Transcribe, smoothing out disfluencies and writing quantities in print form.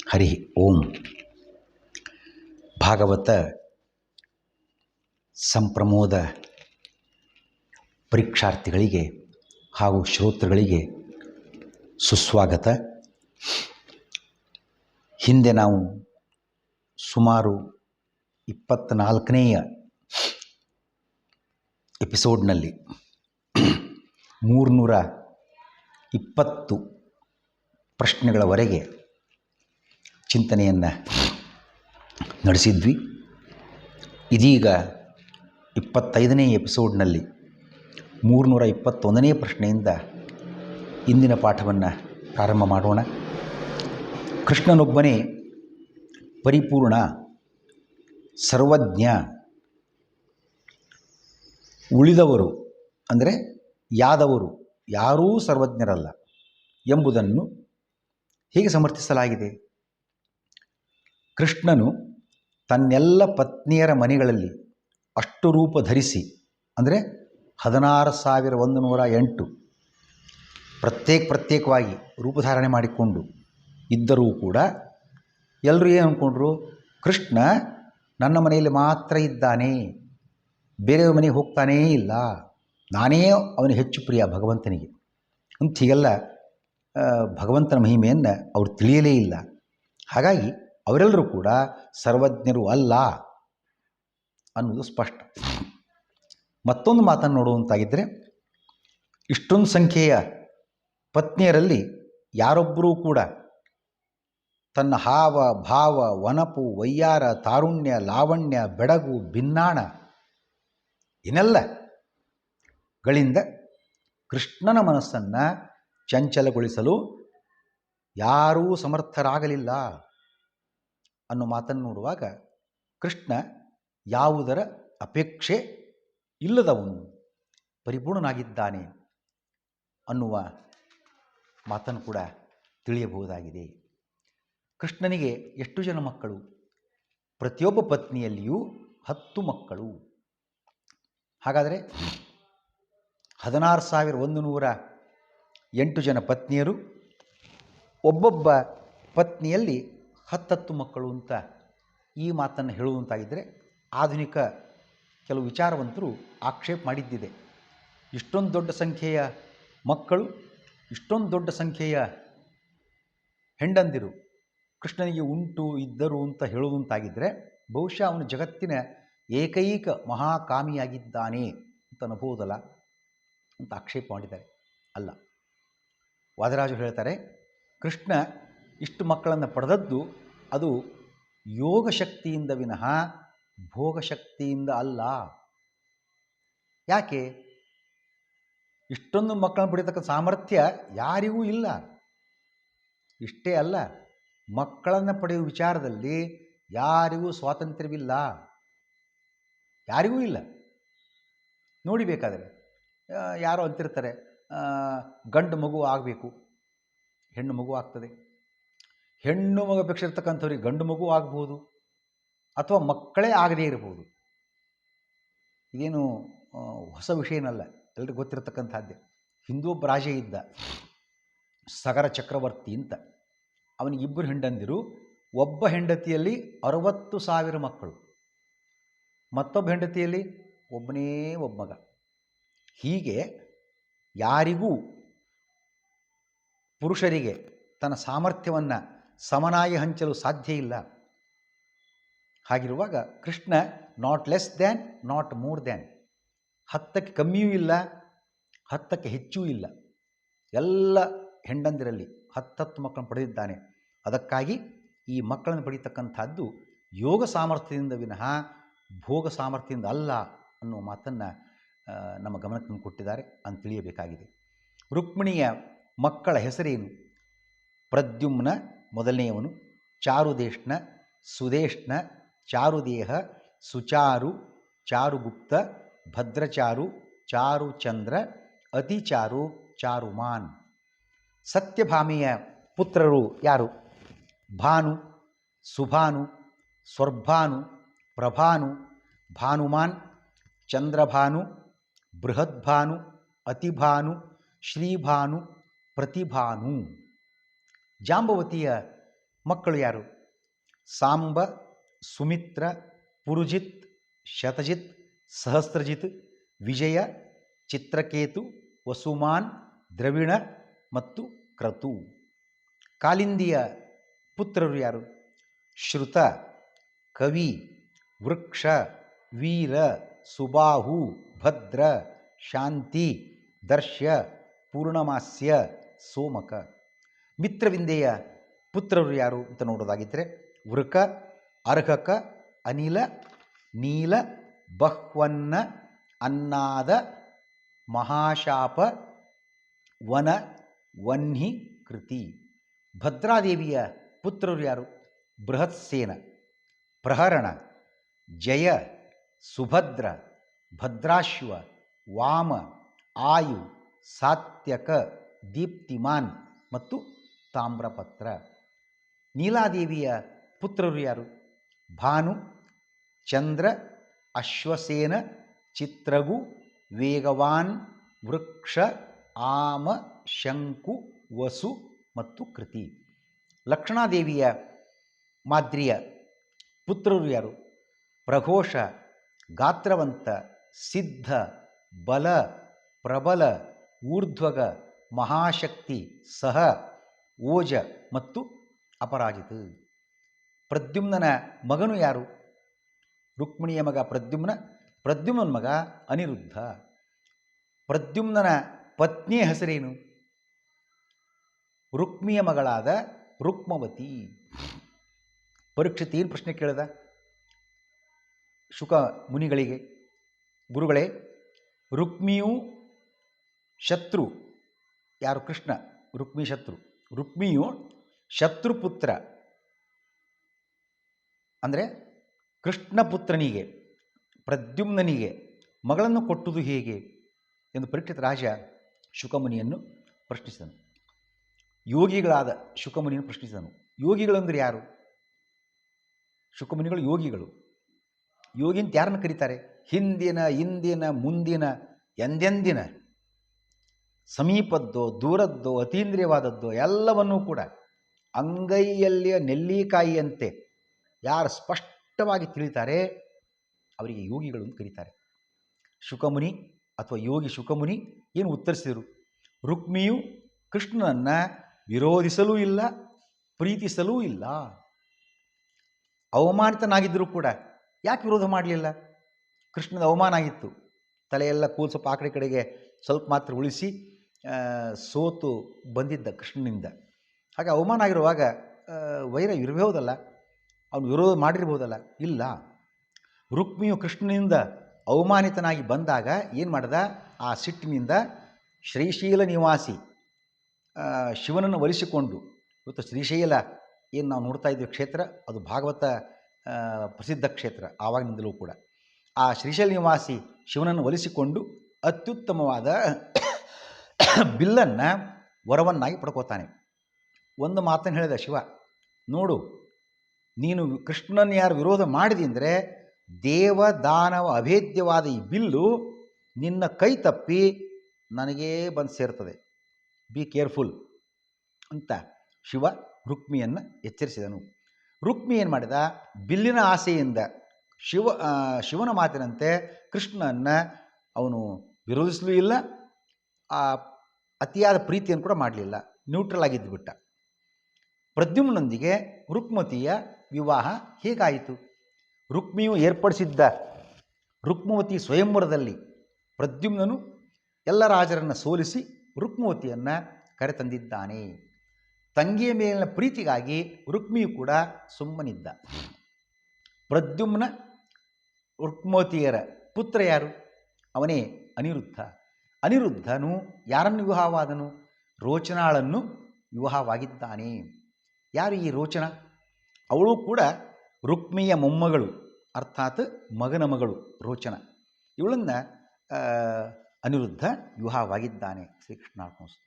ಹರಿ ಓಂ. ಭಾಗವತ ಸಂಪ್ರಮೋದ ಪರೀಕ್ಷಾರ್ಥಿಗಳಿಗೆ ಹಾಗೂ ಶ್ರೋತೃಗಳಿಗೆ ಸುಸ್ವಾಗತ. ಹಿಂದೆ ನಾವು ಸುಮಾರು 24ನೇಯ ಎಪಿಸೋಡ್ನಲ್ಲಿ 320 ಪ್ರಶ್ನೆಗಳವರೆಗೆ ಚಿಂತನೆಯನ್ನು ನಡೆಸಿದ್ವಿ. ಇದೀಗ 25ನೇ ಎಪಿಸೋಡ್ನಲ್ಲಿ 321ನೇ ಪ್ರಶ್ನೆಯಿಂದ ಇಂದಿನ ಪಾಠವನ್ನು ಪ್ರಾರಂಭ ಮಾಡೋಣ. ಕೃಷ್ಣನೊಬ್ಬನೇ ಪರಿಪೂರ್ಣ, ಸರ್ವಜ್ಞ, ಉಳಿದವರು ಅಂದರೆ ಯಾದವರು ಯಾರೂ ಸರ್ವಜ್ಞರಲ್ಲ ಎಂಬುದನ್ನು ಹೇಗೆ ಸಮರ್ಥಿಸಲಾಗಿದೆ? ಕೃಷ್ಣನು ತನ್ನೆಲ್ಲ ಪತ್ನಿಯರ ಮನೆಗಳಲ್ಲಿ ಅಷ್ಟು ರೂಪ ಧರಿಸಿ, ಅಂದರೆ 16,108 ಪ್ರತ್ಯೇಕವಾಗಿ ರೂಪಧಾರಣೆ ಮಾಡಿಕೊಂಡು ಇದ್ದರೂ ಕೂಡ ಎಲ್ಲರೂ ಏನು ಅಂದ್ಕೊಂಡ್ರು? ಕೃಷ್ಣ ನನ್ನ ಮನೆಯಲ್ಲಿ ಮಾತ್ರ ಇದ್ದಾನೆ, ಬೇರೆಯವ್ರ ಮನೆಗೆ ಹೋಗ್ತಾನೇ ಇಲ್ಲ, ನಾನೇ ಅವನಿಗೆ ಹೆಚ್ಚು ಪ್ರಿಯ ಭಗವಂತನಿಗೆ ಅಂತ ಹೀಗೆಲ್ಲ ಭಗವಂತನ ಮಹಿಮೆಯನ್ನು ಅವರು ತಿಳಿಯಲೇ ಇಲ್ಲ. ಹಾಗಾಗಿ ಅವರೆಲ್ಲರೂ ಕೂಡ ಸರ್ವಜ್ಞರು ಅಲ್ಲ ಅನ್ನೋದು ಸ್ಪಷ್ಟ. ಮತ್ತೊಂದು ಮಾತನ್ನು ನೋಡುವಂತಾಗಿದ್ದರೆ, ಇಷ್ಟೊಂದು ಸಂಖ್ಯೆಯ ಪತ್ನಿಯರಲ್ಲಿ ಯಾರೊಬ್ಬರೂ ಕೂಡ ತನ್ನ ಹಾವ ಭಾವ ವನಪು ವಯ್ಯಾರ ತಾರುಣ್ಯ ಲಾವಣ್ಯ ಬೆಡಗು ಭಿನ್ನಾಣ ಇನ್ನೆಲ್ಲಗಳಿಂದ ಕೃಷ್ಣನ ಮನಸ್ಸನ್ನು ಚಂಚಲಗೊಳಿಸಲು ಯಾರೂ ಸಮರ್ಥರಾಗಲಿಲ್ಲ ಅನ್ನೋ ಮಾತನ್ನು ನೋಡುವಾಗ ಕೃಷ್ಣ ಯಾವುದರ ಅಪೇಕ್ಷೆ ಇಲ್ಲದವನು, ಪರಿಪೂರ್ಣನಾಗಿದ್ದಾನೆ ಅನ್ನುವ ಮಾತನ್ನು ಕೂಡ ತಿಳಿಯಬಹುದಾಗಿದೆ. ಕೃಷ್ಣನಿಗೆ ಎಷ್ಟು ಜನ ಮಕ್ಕಳು? ಪ್ರತಿಯೊಬ್ಬ ಪತ್ನಿಯಲ್ಲಿಯೂ 10 ಮಕ್ಕಳು. ಹಾಗಾದರೆ 16,108 ಜನ ಪತ್ನಿಯರು, ಒಬ್ಬೊಬ್ಬ ಪತ್ನಿಯಲ್ಲಿ 10 ಮಕ್ಕಳು ಅಂತ ಈ ಮಾತನ್ನು ಹೇಳುವಂತಾಗಿದ್ದರೆ, ಆಧುನಿಕ ಕೆಲವು ವಿಚಾರವಂತರು ಆಕ್ಷೇಪ ಮಾಡಿದ್ದಿದೆ. ಇಷ್ಟೊಂದು ದೊಡ್ಡ ಸಂಖ್ಯೆಯ ಮಕ್ಕಳು, ಇಷ್ಟೊಂದು ದೊಡ್ಡ ಸಂಖ್ಯೆಯ ಹೆಂಡಂದಿರು ಕೃಷ್ಣನಿಗೆ ಇದ್ದರು ಅಂತ ಹೇಳುವಂತಾಗಿದ್ದರೆ, ಬಹುಶಃ ಅವನು ಜಗತ್ತಿನ ಏಕೈಕ ಮಹಾಕಾಮಿಯಾಗಿದ್ದಾನೆ ಅಂತ ಅನ್ಬೋದಲ್ಲ ಅಂತ ಆಕ್ಷೇಪ ಮಾಡಿದ್ದಾರೆ. ಅಲ್ಲ, ವಾದರಾಜರು ಹೇಳ್ತಾರೆ, ಕೃಷ್ಣ ಇಷ್ಟು ಮಕ್ಕಳನ್ನು ಪಡೆದದ್ದು ಅದು ಯೋಗಶಕ್ತಿಯಿಂದ ವಿನಃ ಭೋಗಶಕ್ತಿಯಿಂದ ಅಲ್ಲ. ಯಾಕೆ? ಇಷ್ಟೊಂದು ಮಕ್ಕಳನ್ನು ಪಡೆಯತಕ್ಕ ಸಾಮರ್ಥ್ಯ ಯಾರಿಗೂ ಇಲ್ಲ. ಇಷ್ಟೇ ಅಲ್ಲ, ಮಕ್ಕಳನ್ನು ಪಡೆಯುವ ವಿಚಾರದಲ್ಲಿ ಯಾರಿಗೂ ಸ್ವಾತಂತ್ರ್ಯವಿಲ್ಲ, ಯಾರಿಗೂ ಇಲ್ಲ. ನೋಡಿಬೇಕಾದರೆ ಯಾರೋ ಅಂತಿರ್ತಾರೆ, ಗಂಡು ಮಗು ಆಗಬೇಕು, ಹೆಣ್ಣು ಮಗು ಆಗ್ತದೆ. ಹೆಣ್ಣು ಮಗು ಅಪೇಕ್ಷೆ ಇರ್ತಕ್ಕಂಥವ್ರಿಗೆ ಗಂಡು ಮಗು ಆಗ್ಬೋದು, ಅಥವಾ ಮಕ್ಕಳೇ ಆಗದೇ ಇರಬಹುದು. ಇದೇನು ಹೊಸ ವಿಷಯನಲ್ಲ, ಎಲ್ರಿಗೂ ಗೊತ್ತಿರತಕ್ಕಂಥದ್ದೇ. ಹಿಂದೂ ಒಬ್ಬ ರಾಜ ಇದ್ದ, ಸಗರ ಚಕ್ರವರ್ತಿ ಅಂತ. ಅವನಿಗೆ 2 ಹೆಂಡಂದಿರು, ಒಬ್ಬ ಹೆಂಡತಿಯಲ್ಲಿ 60,000 ಮಕ್ಕಳು, ಮತ್ತೊಬ್ಬ ಹೆಂಡತಿಯಲ್ಲಿ ಒಬ್ಬನೇ ಒಬ್ಬ ಮಗ. ಹೀಗೆ ಯಾರಿಗೂ ಪುರುಷರಿಗೆ ತನ್ನ ಸಾಮರ್ಥ್ಯವನ್ನು ಸಮನಾಗಿ ಹಂಚಲು ಸಾಧ್ಯ ಇಲ್ಲ. ಹಾಗಿರುವಾಗ Krishna not less than not more than, 10ಕ್ಕೆ ಕಮ್ಮಿಯೂ ಇಲ್ಲ, 10ಕ್ಕೆ ಹೆಚ್ಚೂ ಇಲ್ಲ. ಎಲ್ಲ ಹೆಂಡಂದಿರಲ್ಲಿ 10 ಮಕ್ಕಳನ್ನು ಪಡೆದಿದ್ದಾನೆ. ಅದಕ್ಕಾಗಿ ಈ ಮಕ್ಕಳನ್ನು ಪಡೀತಕ್ಕಂಥದ್ದು ಯೋಗ ಸಾಮರ್ಥ್ಯದಿಂದ ವಿನಃ ಭೋಗ ಸಾಮರ್ಥ್ಯದಿಂದ ಅಲ್ಲ ಅನ್ನುವ ಮಾತನ್ನು ನಮ್ಮ ಗಮನಕ್ಕೆ ಕೊಟ್ಟಿದ್ದಾರೆ ಅಂತ ತಿಳಿಯಬೇಕಾಗಿದೆ. ರುಕ್ಮಿಣಿಯ ಮಕ್ಕಳ ಹೆಸರೇನು? ಪ್ರದ್ಯುಮ್ನ ಮೊದಲನೆಯವನು, ಚಾರುದೇಷ್ಣ, ಸುದೇಷ್ಣ, ಚಾರುದೇಹ, ಸುಚಾರು, ಚಾರುಗುಪ್ತ, ಭದ್ರಚಾರು, ಚಾರುಚಂದ್ರ, ಅತಿಚಾರು, ಚಾರುಮಾನ್. ಸತ್ಯಭಾಮೆಯ ಪುತ್ರರು ಯಾರು? ಭಾನು, ಸುಭಾನು, ಸ್ವರ್ಭಾನು, ಪ್ರಭಾನು, ಭಾನುಮಾನ್, ಚಂದ್ರಭಾನು, ಬೃಹದ್ಭಾನು, ಅತಿಭಾನು, ಶ್ರೀಭಾನು, ಪ್ರತಿಭಾನು. ಜಾಂಬವತಿಯ ಮಕ್ಕಳು ಯಾರು? ಸಾಂಬ, ಸುಮಿತ್ರ, ಪುರುಜಿತ್, ಶತಜಿತ್, ಸಹಸ್ರಜಿತ್, ವಿಜಯ, ಚಿತ್ರಕೇತು, ವಸುಮಾನ್, ದ್ರವಿಣ ಮತ್ತು ಕ್ರತು. ಕಾಲಿಂದಿಯ ಪುತ್ರರು ಯಾರು? ಶ್ರುತ, ಕವಿ, ವೃಕ್ಷ, ವೀರ, ಸುಬಾಹು, ಭದ್ರ, ಶಾಂತಿ, ದರ್ಶ್ಯ, ಪೂರ್ಣಮಾಸ್ಯ, ಸೋಮಕ. ಮಿತ್ರವಿಂದೆಯ ಪುತ್ರರು ಯಾರು ಅಂತ ನೋಡೋದಾಗಿದ್ದರೆ ವೃಕ, ಅರ್ಹಕ, ಅನಿಲ, ನೀಲ, ಬಹ್ವನ್ನ, ಅನ್ನಾದ, ಮಹಾಶಾಪ, ವನ, ವನ್ಹಿ, ಕೃತಿ. ಭದ್ರಾದೇವಿಯ ಪುತ್ರರು ಯಾರು? ಬೃಹತ್ಸೇನ, ಪ್ರಹರಣ, ಜಯ, ಸುಭದ್ರ, ಭದ್ರಾಶ್ವ, ವಾಮ, ಆಯು, ಸಾತ್ಯಕ, ದೀಪ್ತಿಮಾನ್ ಮತ್ತು ತಾಮ್ರಪತ್ರ. ನೀಲಾದೇವಿಯ ಪುತ್ರರು ಯಾರು? ಭಾನು, ಚಂದ್ರ, ಅಶ್ವಸೇನ, ಚಿತ್ರಗು, ವೇಗವಾನ್, ವೃಕ್ಷ, ಆಮ, ಶಂಕು, ವಸು ಮತ್ತು ಕೃತಿ. ಲಕ್ಷಣಾದೇವಿಯ ಮಾದ್ರಿಯ ಪುತ್ರರು ಯಾರು? ಪ್ರಘೋಷ, ಗಾತ್ರವಂತ, ಸಿದ್ಧ, ಬಲ, ಪ್ರಬಲ, ಊರ್ಧ್ವಗ, ಮಹಾಶಕ್ತಿ, ಸಹ, ಓಜ ಮತ್ತು ಅಪರಾಜಿತ. ಪ್ರದ್ಯುಮ್ನನ ಮಗನು ಯಾರು? ರುಕ್ಮಿಣಿಯ ಮಗ ಪ್ರದ್ಯುಮ್ನ, ಪ್ರದ್ಯುಮ್ನ ಮಗ ಅನಿರುದ್ಧ. ಪ್ರದ್ಯುಮ್ನನ ಪತ್ನಿಯ ಹೆಸರೇನು? ರುಕ್ಮಿಯ ಮಗಳಾದ ರುಕ್ಮವತಿ. ಪರೀಕ್ಷಿತ್ ಏನು ಪ್ರಶ್ನೆ ಕೇಳಿದ ಶುಕ ಮುನಿಗಳಿಗೆ? ಗುರುಗಳೇ, ರುಕ್ಮಿಯು ಶತ್ರು, ಯಾರು? ಕೃಷ್ಣ. ರುಕ್ಮಿ ಶತ್ರು. ರುಕ್ಮಿಯು ಶತ್ರುಪುತ್ರ ಅಂದರೆ ಕೃಷ್ಣಪುತ್ರನಿಗೆ ಪ್ರದ್ಯುಮ್ನನಿಗೆ ಮಗಳನ್ನು ಕೊಟ್ಟುದು ಹೇಗೆ ಎಂದು ಪರೀಕ್ಷಿತ ರಾಜ ಶುಕಮುನಿಯನ್ನು ಪ್ರಶ್ನಿಸಿದನು. ಯೋಗಿಗಳಾದ ಶುಕಮುನಿಯನ್ನು ಪ್ರಶ್ನಿಸಿದನು. ಯೋಗಿಗಳಂದರೆ ಯಾರು? ಶುಕಮುನಿಗಳು ಯೋಗಿಗಳು. ಯೋಗಿ ಅಂತ ಯಾರನ್ನು ಕರೀತಾರೆ? ಹಿಂದಿನ, ಇಂದಿನ, ಮುಂದಿನ, ಎಂದೆಂದಿನ, ಸಮೀಪದ್ದೋ ದೂರದ್ದೋ ಅತೀಂದ್ರಿಯವಾದದ್ದೋ ಎಲ್ಲವನ್ನೂ ಕೂಡ ಅಂಗೈಯಲ್ಲಿಯ ನೆಲ್ಲಿಕಾಯಿಯಂತೆ ಯಾರು ಸ್ಪಷ್ಟವಾಗಿ ತಿಳಿತಾರೆ ಅವರಿಗೆ ಯೋಗಿಗಳು ಅಂತ ಕರೀತಾರೆ. ಶುಕಮುನಿ ಅಥವಾ ಯೋಗಿ ಶುಕಮುನಿ ಏನು ಉತ್ತರಿಸಿದರು? ರುಕ್ಮಿಯು ಕೃಷ್ಣನನ್ನು ವಿರೋಧಿಸಲೂ ಇಲ್ಲ, ಪ್ರೀತಿಸಲೂ ಇಲ್ಲ. ಅವಮಾನಿತನಾಗಿದ್ದರೂ ಕೂಡ ಯಾಕೆ ವಿರೋಧ ಮಾಡಲಿಲ್ಲ? ಕೃಷ್ಣನ ಅವಮಾನ ಆಗಿತ್ತು. ತಲೆಯೆಲ್ಲ ಕೂಲ್ ಸ್ವಲ್ಪ ಆ ಕಡೆಗೆ ಸ್ವಲ್ಪ ಮಾತ್ರ ಉಳಿಸಿ ಸೋತು ಬಂದಿದ್ದ ಕೃಷ್ಣನಿಂದ. ಹಾಗೆ ಅವಮಾನ ಆಗಿರುವಾಗ ವೈರ ಇರಬಹುದಲ್ಲ, ಅವನು ವಿರೋಧ ಮಾಡಿರ್ಬೋದಲ್ಲ? ಇಲ್ಲ. ರುಕ್ಮಿಯು ಕೃಷ್ಣನಿಂದ ಅವಮಾನಿತನಾಗಿ ಬಂದಾಗ ಏನು ಮಾಡ್ದ? ಆ ಸಿಟ್ಟಿನಿಂದ ಶ್ರೀಶೈಲ ನಿವಾಸಿ ಶಿವನನ್ನು ಒಲಿಸಿಕೊಂಡು, ಇವತ್ತು ಶ್ರೀಶೈಲ ಏನು ನಾವು ನೋಡ್ತಾ ಇದ್ದೀವಿ ಕ್ಷೇತ್ರ, ಅದು ಭಾಗವತ ಪ್ರಸಿದ್ಧ ಕ್ಷೇತ್ರ ಆವಾಗಿನಿಂದಲೂ ಕೂಡ. ಆ ಶ್ರೀಶೈಲ ನಿವಾಸಿ ಶಿವನನ್ನು ಒಲಿಸಿಕೊಂಡು ಅತ್ಯುತ್ತಮವಾದ ಬಿಲ್ಲನ್ನು ವರವನ್ನಾಗಿ ಪಡ್ಕೋತಾನೆ. ಒಂದು ಮಾತನ್ನು ಹೇಳಿದ ಶಿವ, ನೋಡು, ನೀನು ಕೃಷ್ಣನ ಯಾರು ವಿರೋಧ ಮಾಡಿದಿ ಅಂದರೆ ದೇವ ದಾನವ ಅಭೇದ್ಯವಾದ ಈ ಬಿಲ್ಲು ನಿನ್ನ ಕೈ ತಪ್ಪಿ ನನಗೇ ಬಂದು ಸೇರ್ತದೆ, ಬಿ ಕೇರ್ಫುಲ್ ಅಂತ ಶಿವ ರುಕ್ಮಿಯನ್ನು ಎಚ್ಚರಿಸಿದನು. ರುಕ್ಮಿ ಏನು ಮಾಡಿದ? ಬಿಲ್ಲಿನ ಆಸೆಯಿಂದ ಶಿವನ ಮಾತಿನಂತೆ ಕೃಷ್ಣನನ್ನು ಅವನು ವಿರೋಧಿಸಲೂ ಇಲ್ಲ, ಅತಿಯಾದ ಪ್ರೀತಿಯನ್ನು ಕೂಡ ಮಾಡಲಿಲ್ಲ, ನ್ಯೂಟ್ರಲ್ ಆಗಿದ್ದು ಬಿಟ್ಟ. ಪ್ರದ್ಯುಮ್ನೊಂದಿಗೆ ರುಕ್ಮತಿಯ ವಿವಾಹ ಹೇಗಾಯಿತು? ರುಕ್ಮಿಯು ಏರ್ಪಡಿಸಿದ್ದ ರುಕ್ಮವತಿ ಸ್ವಯಂವರದಲ್ಲಿ ಪ್ರದ್ಯುಮ್ನನು ಎಲ್ಲ ರಾಜರನ್ನು ಸೋಲಿಸಿ ರುಕ್ಮವತಿಯನ್ನು ಕರೆತಂದಿದ್ದಾನೆ. ತಂಗಿಯ ಮೇಲಿನ ಪ್ರೀತಿಗಾಗಿ ರುಕ್ಮಿಯು ಕೂಡ ಸುಮ್ಮನಿದ್ದ. ಪ್ರದ್ಯುಮ್ನ ರುಕ್ಮವತಿಯರ ಪುತ್ರ ಯಾರು? ಅವನೇ ಅನಿರುದ್ಧ. ಅನಿರುದ್ಧನು ಯಾರನ್ನು ವಿವಾಹವಾದನು? ರೋಚನಾಳನ್ನು ವಿವಾಹವಾಗಿದ್ದಾನೆ. ಯಾರು ಈ ರೋಚನ? ಅವಳು ಕೂಡ ರುಕ್ಮಿಯ ಮೊಮ್ಮಗಳು, ಅರ್ಥಾತ್ ಮಗನ ಮಗಳು ರೋಚನ. ಇವಳನ್ನು ಅನಿರುದ್ಧ ವಿವಾಹವಾಗಿದ್ದಾನೆ. ಶ್ರೀಕೃಷ್ಣಾರ್ಪಣಮಸ್ತು.